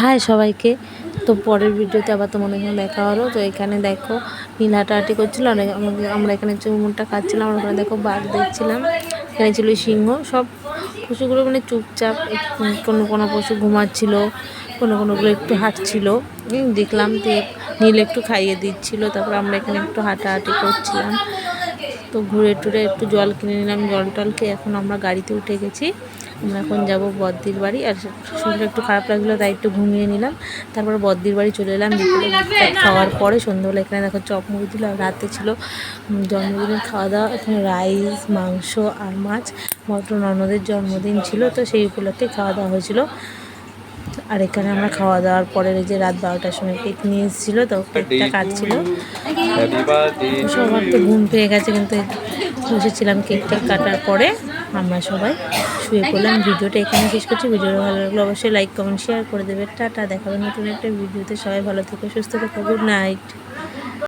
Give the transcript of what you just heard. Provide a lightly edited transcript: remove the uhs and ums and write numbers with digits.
High সবাইকে। তো পরের ভিডিওতে আবার তোমাদের সঙ্গে দেখা হলো। তো এখানে দেখো নীল হাঁটাহাঁটি করছিল, আমরা এখানে চুমুরটা খাচ্ছিলাম, আর ওখানে দেখো বাঘ দেখছিলাম, এখানে ছিল সিংহ। সব পশুগুলো মানে চুপচাপ, কোনো কোনো পশু ঘুমাচ্ছিল, কোনোগুলো একটু হাঁটছিল, দেখলাম। তো নীল একটু খাইয়ে দিচ্ছিল, তারপর আমরা এখানে একটু হাঁটাহাঁটি করছিলাম। তো ঘুরে টুরে একটু জল কিনে নিলাম, জল টল খেয়ে এখন আমরা গাড়িতে উঠে গেছি। আমরা এখন যাব বদ্দির বাড়ি। আর শরীরটা একটু খারাপ লাগছিলো, তাই একটু ঘুমিয়ে নিলাম। তারপরে বদ্দির বাড়ি চলে এলাম। বিকেলে খাওয়ার পরে সন্ধ্যাবেলা এখানে দেখো চপ মুড়ি দিল, আর রাতে ছিল জন্মদিনের খাওয়া দাওয়া। এখানে রাইস, মাংস আর মাছ। ননদের জন্মদিন ছিল, তো সেই উপলক্ষে খাওয়া দাওয়া হয়েছিল। আর এখানে আমরা খাওয়া দাওয়ার পরে যে রাত 12টার সময় কেক নিয়ে এসেছিলো, তো কেকটা কাটছিল। সবার তো ঘুম পেয়ে গেছে, কিন্তু বসেছিলাম কেকটা কাটার পরে আমরা সবাই শুয়ে পড়লাম। ভিডিওটা এখানে শেষ করছি। ভিডিওটা ভালো লাগলে অবশ্যই লাইক কমেন্ট শেয়ার করে দেবে। টাটা, দেখাবে নতুন একটা ভিডিওতে। সবাই ভালো থেকো, সুস্থ থেকো। Good night.